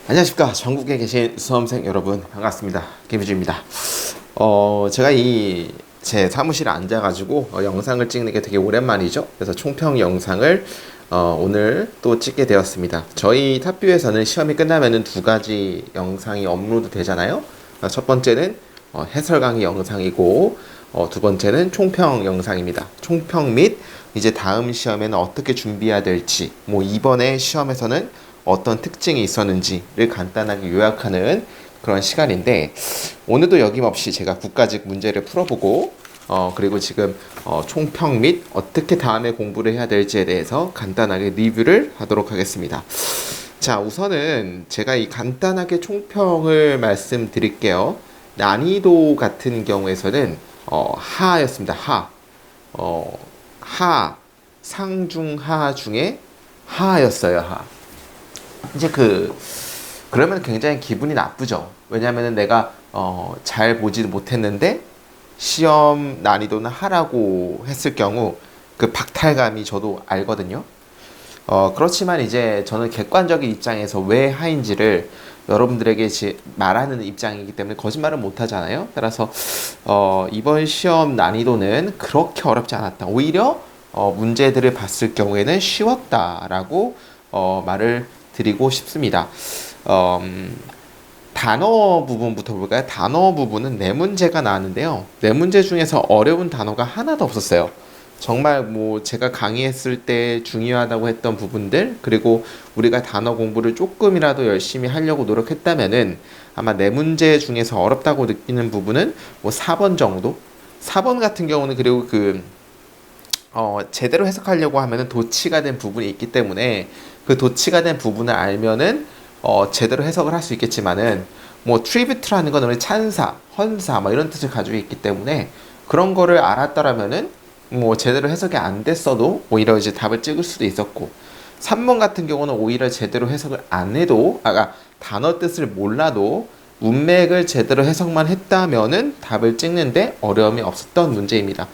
안녕하십니까. 전국에 계신 수험생 여러분 반갑습니다. 김유주입니다. 제가 제 사무실에 앉아가지고 영상을 찍는 게 되게 오랜만이죠. 그래서 총평 영상을 오늘 또 찍게 되었습니다. 저희 탑뷰에서는 시험이 끝나면은 두 가지 영상이 업로드 되잖아요. 첫 번째는 해설 강의 영상이고 두 번째는 총평 영상입니다. 총평 및 이제 다음 시험에는 어떻게 준비해야 될지, 뭐 이번에 시험에서는 어떤 특징이 있었는지를 간단하게 요약하는 그런 시간인데, 오늘도 여김없이 제가 국가직 문제를 풀어보고 그리고 지금 총평 및 어떻게 다음에 공부를 해야 될지에 대해서 간단하게 리뷰를 하도록 하겠습니다. 자, 우선은 제가 이 간단하게 총평을 말씀드릴게요. 난이도 같은 경우에서는 하였습니다. 상중하 중에 하였어요. 하. 이제 그러면 굉장히 기분이 나쁘죠. 왜냐면은 내가 잘 보지도 못했는데 시험 난이도는 하라고 했을 경우 그 박탈감이 저도 알거든요. 그렇지만 이제 저는 객관적인 입장에서 왜 하인지를 여러분들에게 말하는 입장이기 때문에 거짓말을 못 하잖아요. 따라서 이번 시험 난이도는 그렇게 어렵지 않았다. 오히려 문제들을 봤을 경우에는 쉬웠다라고 말을 드리고 싶습니다. 단어 부분부터 볼까요? 단어 부분은 네 문제가 나왔는데요. 네 문제 중에서 어려운 단어가 하나도 없었어요. 정말 뭐 제가 강의했을 때 중요하다고 했던 부분들, 그리고 우리가 단어 공부를 조금이라도 열심히 하려고 노력했다면은 아마 네 문제 중에서 어렵다고 느끼는 부분은 뭐 4번 정도? 4번 같은 경우는 그리고 제대로 해석하려고 하면은 도치가 된 부분이 있기 때문에 그 도치가 된 부분을 알면은 제대로 해석을 할 수 있겠지만은 뭐 트리뷰트라는 거는 우리 찬사, 헌사 뭐 이런 뜻을 가지고 있기 때문에 그런 거를 알았더라면은 뭐 제대로 해석이 안 됐어도 오히려 이제 답을 찍을 수도 있었고, 3번 같은 경우는 오히려 제대로 해석을 안 해도 단어 뜻을 몰라도 문맥을 제대로 해석만 했다면은 답을 찍는데 어려움이 없었던 문제입니다.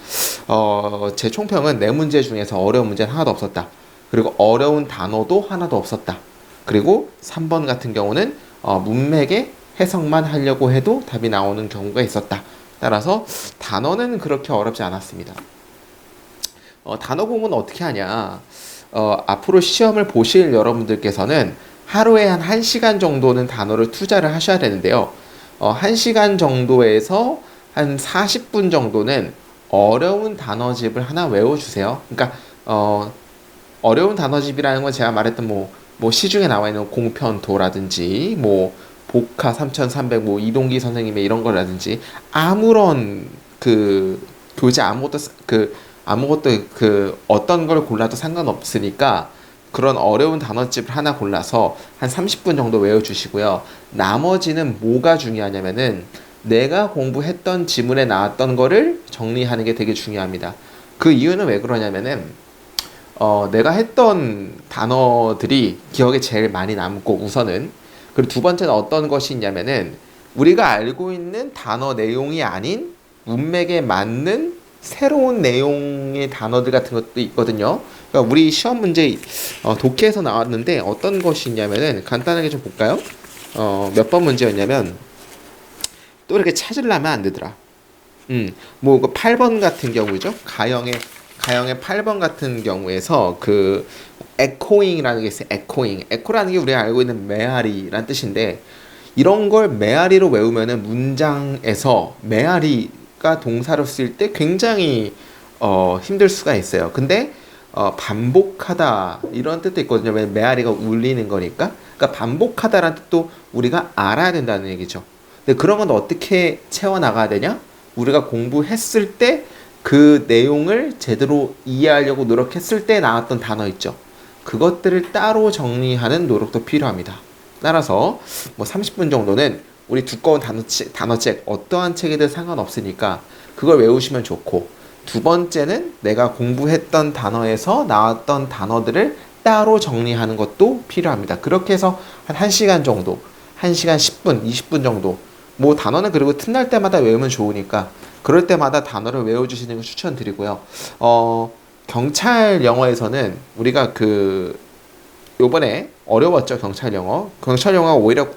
제 총평은 네 문제 중에서 어려운 문제는 하나도 없었다. 그리고 어려운 단어도 하나도 없었다. 그리고 3번 같은 경우는 문맥의 해석만 하려고 해도 답이 나오는 경우가 있었다. 따라서 단어는 그렇게 어렵지 않았습니다. 단어 공부는 어떻게 하냐? 앞으로 시험을 보실 여러분들께서는 하루에 한 1시간 정도는 단어를 투자를 하셔야 되는데요. 1시간 정도에서 한 40분 정도는 어려운 단어집을 하나 외워주세요. 그러니까 어려운 단어집이라는 건 제가 말했던 뭐 시중에 나와 있는 공편도라든지 뭐 복화 3300 뭐 이동기 선생님의 이런 거라든지 아무런 교재 아무것도 어떤 걸 골라도 상관없으니까 그런 어려운 단어집을 하나 골라서 한 30분 정도 외워주시고요. 나머지는 뭐가 중요하냐면은 내가 공부했던 지문에 나왔던 거를 정리하는 게 되게 중요합니다. 그 이유는 왜 그러냐면은 내가 했던 단어들이 기억에 제일 많이 남고 우선은, 그리고 두 번째는 어떤 것이 있냐면은 우리가 알고 있는 단어 내용이 아닌 문맥에 맞는 새로운 내용의 단어들 같은 것도 있거든요. 그러니까 우리 시험 문제 독해에서 나왔는데 어떤 것이 있냐면은 간단하게 좀 볼까요? 몇 번 문제였냐면 또 이렇게 찾으려면 안 되더라. 뭐 8번 같은 경우죠. 가형의 8번 같은 경우에서 에코잉이라는 게 있어요. 에코라는 게 우리가 알고 있는 메아리라는 뜻인데, 이런 걸 메아리로 외우면은 문장에서 메아리가 동사로 쓸 때 굉장히 힘들 수가 있어요. 근데 반복하다 이런 뜻도 있거든요. 왜 메아리가 울리는 거니까. 그러니까 반복하다라는 뜻도 우리가 알아야 된다는 얘기죠. 근데 그런 건 어떻게 채워 나가야 되냐? 우리가 공부했을 때 그 내용을 제대로 이해하려고 노력했을 때 나왔던 단어 있죠. 그것들을 따로 정리하는 노력도 필요합니다. 따라서 뭐 30분 정도는 우리 두꺼운 단어책 어떠한 책이든 상관없으니까 그걸 외우시면 좋고, 두 번째는 내가 공부했던 단어에서 나왔던 단어들을 따로 정리하는 것도 필요합니다. 그렇게 해서 한 1시간 정도, 1시간 10분, 20분 정도, 뭐 단어는 그리고 틈날 때마다 외우면 좋으니까 그럴 때마다 단어를 외워주시는 걸 추천드리고요. 경찰 영어에서는 우리가 요번에 어려웠죠. 경찰 영어. 경찰 영어가 오히려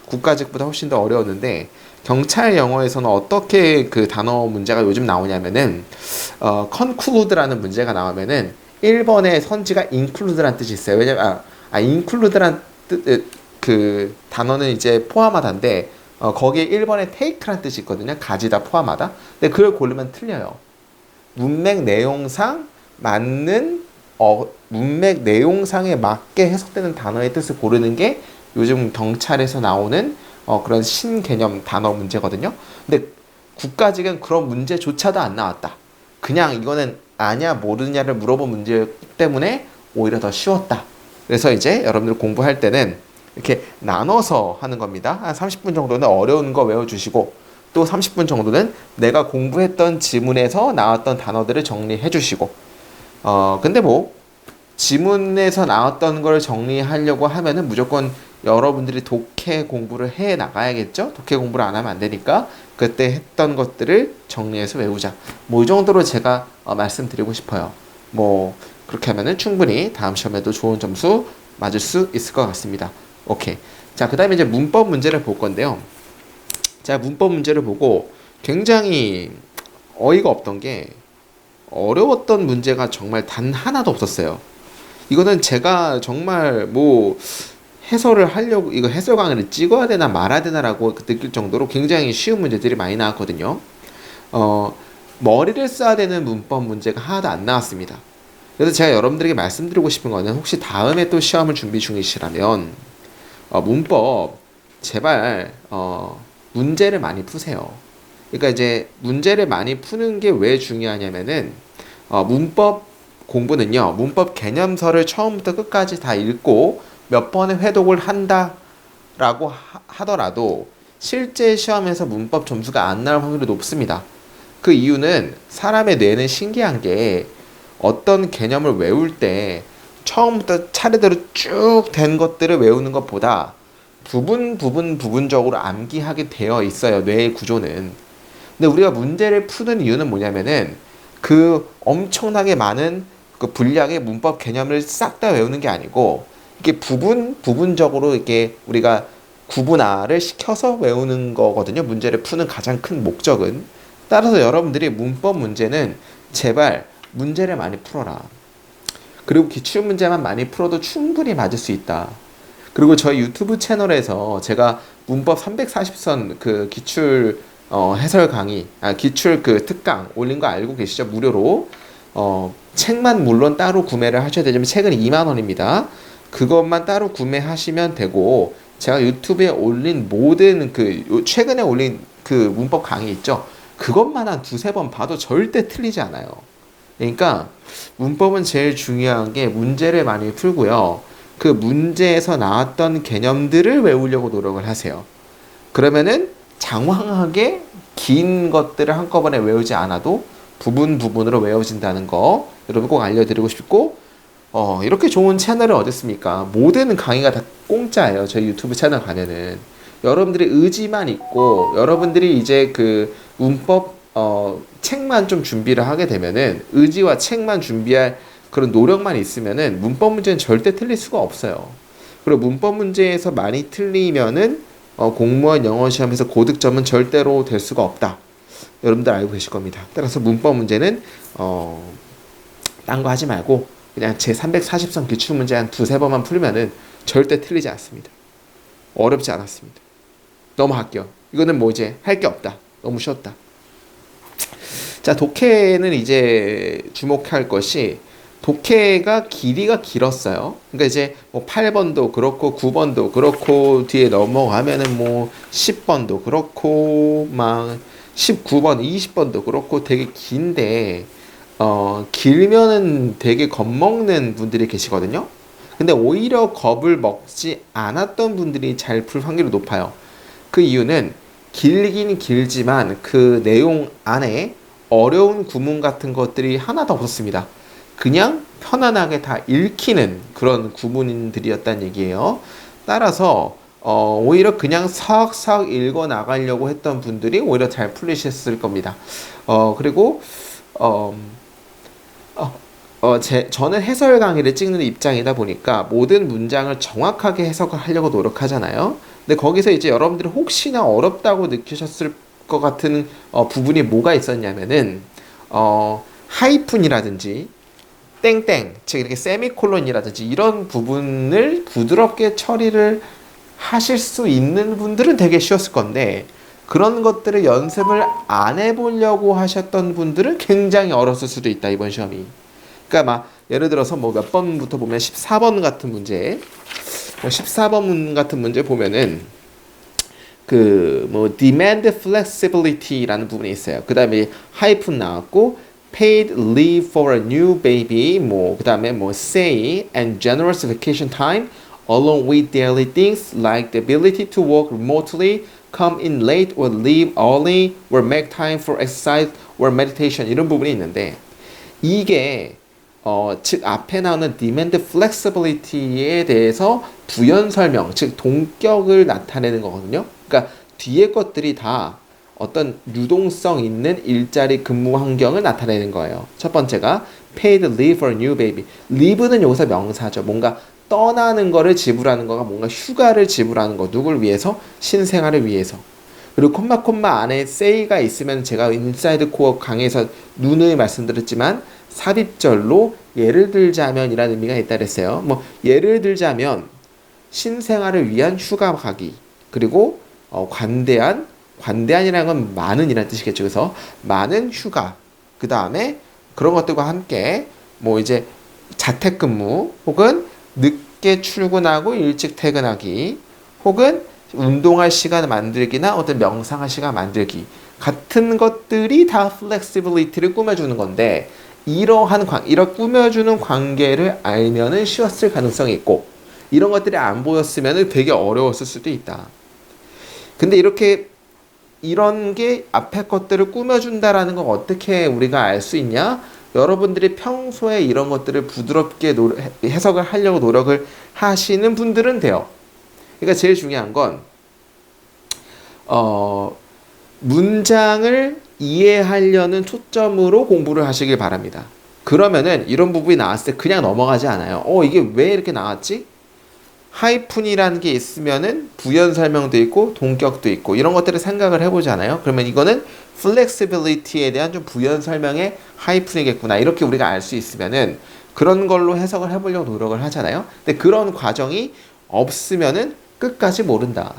국가직보다 훨씬 더 어려웠는데 경찰 영어에서는 어떻게 그 단어 문제가 요즘 나오냐면은 컨클루드라는 문제가 나오면은 1번의 선지가 include란 뜻이 있어요. 왜냐면 include란 그 단어는 이제 포함하다인데 거기에 1번에 take란 뜻이 있거든요. 가지다 포함하다. 근데 그걸 고르면 틀려요. 문맥 내용상 맞는 문맥 내용상에 맞게 해석되는 단어의 뜻을 고르는 게 요즘 경찰에서 나오는 그런 신개념 단어 문제거든요. 근데 국가직은 그런 문제조차도 안 나왔다. 그냥 이거는 아냐 모르냐를 물어본 문제 때문에 오히려 더 쉬웠다. 그래서 이제 여러분들 공부할 때는 이렇게 나눠서 하는 겁니다. 한 30분 정도는 어려운 거 외워주시고 또 30분 정도는 내가 공부했던 지문에서 나왔던 단어들을 정리해 주시고 근데 뭐 지문에서 나왔던 걸 정리하려고 하면은 무조건 여러분들이 독해 공부를 해 나가야겠죠? 독해 공부를 안 하면 안 되니까 그때 했던 것들을 정리해서 외우자. 뭐 이 정도로 제가 말씀드리고 싶어요. 뭐 그렇게 하면은 충분히 다음 시험에도 좋은 점수 맞을 수 있을 것 같습니다. 오케이. 자, 그 다음에 이제 문법 문제를 볼 건데요. 자, 문법 문제를 보고 굉장히 어이가 없던 게 어려웠던 문제가 정말 단 하나도 없었어요. 이거는 제가 정말 뭐 해설을 하려고 이거 해설 강의를 찍어야 되나 말아야 되나라고 느낄 정도로 굉장히 쉬운 문제들이 많이 나왔거든요. 머리를 써야 되는 문법 문제가 하나도 안 나왔습니다. 그래서 제가 여러분들에게 말씀드리고 싶은 거는 혹시 다음에 또 시험을 준비 중이시라면 문법 제발 문제를 많이 푸세요. 그러니까 이제 문제를 많이 푸는 게 왜 중요하냐면은 문법 공부는요. 문법 개념서를 처음부터 끝까지 다 읽고 몇 번의 회독을 한다라고 하더라도 실제 시험에서 문법 점수가 안 나올 확률이 높습니다. 그 이유는 사람의 뇌는 신기한 게 어떤 개념을 외울 때 처음부터 차례대로 쭉 된 것들을 외우는 것보다 부분적으로 암기하게 되어 있어요. 뇌의 구조는. 근데 우리가 문제를 푸는 이유는 뭐냐면은 그 엄청나게 많은 그 분량의 문법 개념을 싹 다 외우는 게 아니고 이게 부분적으로 이렇게 우리가 구분화를 시켜서 외우는 거거든요. 문제를 푸는 가장 큰 목적은. 따라서 여러분들이 문법 문제는 제발 문제를 많이 풀어라. 그리고 기출 문제만 많이 풀어도 충분히 맞을 수 있다. 그리고 저희 유튜브 채널에서 제가 문법 340선 그 기출 해설 강의, 기출 그 특강 올린 거 알고 계시죠? 무료로. 책만 물론 따로 구매를 하셔야 되지만 책은 2만 원입니다. 그것만 따로 구매하시면 되고 제가 유튜브에 올린 모든 최근에 올린 그 문법 강의 있죠? 그것만 한 두세 번 봐도 절대 틀리지 않아요. 그러니까 문법은 제일 중요한 게 문제를 많이 풀고요. 그 문제에서 나왔던 개념들을 외우려고 노력을 하세요. 그러면은 장황하게 긴 것들을 한꺼번에 외우지 않아도 부분으로 외워진다는 거 여러분 꼭 알려드리고 싶고 이렇게 좋은 채널을 얻었습니까? 모든 강의가 다 공짜예요. 저희 유튜브 채널 가면은 여러분들의 의지만 있고 여러분들이 이제 그 문법 책만 좀 준비를 하게 되면은 의지와 책만 준비할 그런 노력만 있으면은 문법 문제는 절대 틀릴 수가 없어요. 그리고 문법 문제에서 많이 틀리면은 공무원 영어 시험에서 고득점은 절대로 될 수가 없다. 여러분들 알고 계실 겁니다. 따라서 문법 문제는 딴 거 하지 말고 그냥 제 340선 기출 문제 한 두세 번만 풀면은 절대 틀리지 않습니다. 어렵지 않았습니다. 너무 합격. 이거는 뭐 이제 할 게 없다. 너무 쉬웠다. 자, 독해는 이제 주목할 것이 독해가 길이가 길었어요. 그러니까 이제 뭐 8번도 그렇고 9번도 그렇고 뒤에 넘어가면은 뭐 10번도 그렇고 막 19번, 20번도 그렇고 되게 긴데 길면은 되게 겁먹는 분들이 계시거든요. 근데 오히려 겁을 먹지 않았던 분들이 잘 풀 확률이 높아요. 그 이유는 길긴 길지만 그 내용 안에 어려운 구문 같은 것들이 하나도 없었습니다. 그냥 편안하게 다 읽히는 그런 구문들이었다는 얘기예요. 따라서 오히려 그냥 사악사악 읽어 나가려고 했던 분들이 오히려 잘 풀리셨을 겁니다. 그리고 저는 해설 강의를 찍는 입장이다 보니까 모든 문장을 정확하게 해석을 하려고 노력하잖아요. 근데 거기서 이제 여러분들이 혹시나 어렵다고 느끼셨을 것 같은 부분이 뭐가 있었냐면은 하이픈이라든지 땡땡, 즉 이렇게 세미콜론이라든지 이런 부분을 부드럽게 처리를 하실 수 있는 분들은 되게 쉬웠을 건데 그런 것들을 연습을 안 해보려고 하셨던 분들은 굉장히 어려웠을 수도 있다, 이번 시험이. 그러니까 막 예를 들어서 뭐 몇 번부터 보면 14번 같은 문제, 14번 같은 문제 보면은 그 뭐 demand flexibility라는 부분이 있어요. 그 다음에 하이픈 나왔고 paid leave for a new baby, 뭐 그다음에 뭐 say and generous vacation time along with daily things like the ability to work remotely, come in late or leave early or make time for exercise or meditation 이런 부분이 있는데 이게 즉 앞에 나오는 demand flexibility에 대해서 부연 설명, 즉 동격을 나타내는 거거든요. 그러니까 뒤에 것들이 다 어떤 유동성 있는 일자리 근무 환경을 나타내는 거예요. 첫 번째가 paid leave for new baby. leave는 여기서 명사죠. 뭔가 떠나는 거를 지불하는 거가 뭔가 휴가를 지불하는 거. 누굴 위해서? 신생아를 위해서. 그리고 콤마 안에 say가 있으면 제가 인사이드 코어 강의에서 누누이 말씀드렸지만 삽입절로 예를 들자면 이라는 의미가 있다 그랬어요. 뭐 예를 들자면 신생아를 위한 휴가 가기. 그리고 관대한이라는 건 많은이라는 뜻이겠죠. 그래서 많은 휴가, 그 다음에 그런 것들과 함께 뭐 이제 자택근무 혹은 늦게 출근하고 일찍 퇴근하기 혹은 운동할 시간 만들기나 어떤 명상할 시간 만들기 같은 것들이 다 플렉시빌리티를 꾸며주는 건데 이런 꾸며주는 관계를 알면은 쉬웠을 가능성이 있고 이런 것들이 안 보였으면은 되게 어려웠을 수도 있다. 근데 이런 게 앞에 것들을 꾸며준다라는 건 어떻게 우리가 알 수 있냐? 여러분들이 평소에 이런 것들을 부드럽게 해석을 하려고 노력을 하시는 분들은 돼요. 그러니까 제일 중요한 건 문장을 이해하려는 초점으로 공부를 하시길 바랍니다. 그러면은 이런 부분이 나왔을 때 그냥 넘어가지 않아요. 이게 왜 이렇게 나왔지? 하이픈이라는 게 있으면은 부연 설명도 있고 동격도 있고 이런 것들을 생각을 해보잖아요. 그러면 이거는 플렉시빌리티에 대한 좀 부연 설명의 하이픈이겠구나 이렇게 우리가 알 수 있으면은 그런 걸로 해석을 해보려고 노력을 하잖아요. 근데 그런 과정이 없으면은 끝까지 모른다.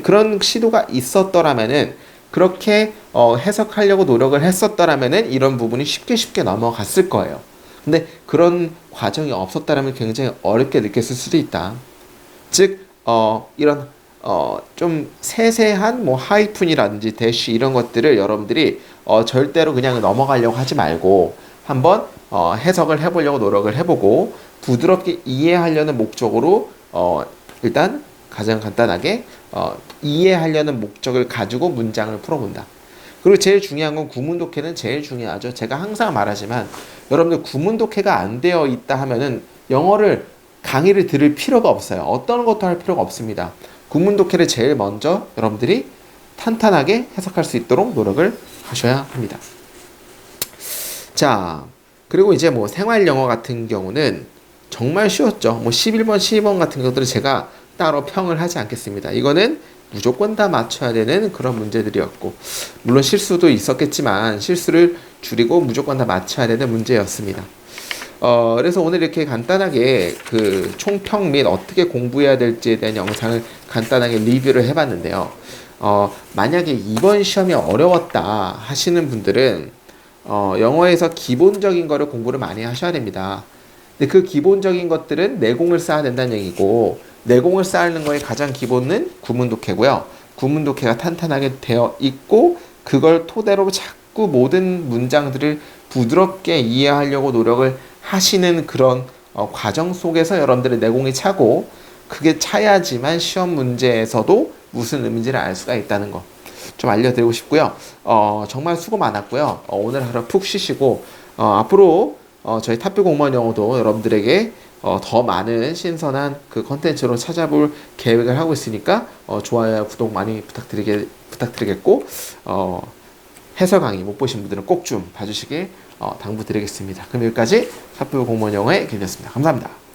그런 시도가 있었더라면은 그렇게 해석하려고 노력을 했었더라면은 이런 부분이 쉽게 넘어갔을 거예요. 근데 그런 과정이 없었다면 굉장히 어렵게 느꼈을 수도 있다. 즉, 이런 좀 세세한 뭐 하이픈이라든지 대쉬 이런 것들을 여러분들이 절대로 그냥 넘어가려고 하지 말고 한번 해석을 해보려고 노력을 해보고 부드럽게 이해하려는 목적으로 일단 가장 간단하게 이해하려는 목적을 가지고 문장을 풀어본다. 그리고 제일 중요한 건 구문독해는 제일 중요하죠. 제가 항상 말하지만 여러분들 구문독해가 안 되어 있다 하면은 영어를 강의를 들을 필요가 없어요. 어떤 것도 할 필요가 없습니다. 구문독해를 제일 먼저 여러분들이 탄탄하게 해석할 수 있도록 노력을 하셔야 합니다. 자, 그리고 이제 뭐 생활 영어 같은 경우는 정말 쉬웠죠. 뭐 11번, 12번 같은 것들은 제가 따로 평을 하지 않겠습니다. 이거는 무조건 다 맞춰야 되는 그런 문제들이었고 물론 실수도 있었겠지만 실수를 줄이고 무조건 다 맞춰야 되는 문제였습니다. 그래서 오늘 이렇게 간단하게 그 총평 및 어떻게 공부해야 될지에 대한 영상을 간단하게 리뷰를 해봤는데요. 만약에 이번 시험이 어려웠다 하시는 분들은 영어에서 기본적인 거를 공부를 많이 하셔야 됩니다. 근데 그 기본적인 것들은 내공을 쌓아야 된다는 얘기고 내공을 쌓는 거의 가장 기본은 구문독해고요. 구문독해가 탄탄하게 되어 있고 그걸 토대로 자꾸 모든 문장들을 부드럽게 이해하려고 노력을 하시는 그런 과정 속에서 여러분들의 내공이 차고 그게 차야지만 시험 문제에서도 무슨 의미인지를 알 수가 있다는 거 좀 알려드리고 싶고요. 정말 수고 많았고요. 오늘 하루 푹 쉬시고 앞으로 저희 탑뷰 공무원 영어도 여러분들에게 더 많은 신선한 그 컨텐츠로 찾아볼 계획을 하고 있으니까 좋아요, 구독 많이 부탁드리겠고 해설 강의 못 보신 분들은 꼭 좀 봐주시길 당부드리겠습니다. 그럼 여기까지 사표 공무원 영어의 길이었습니다. 감사합니다.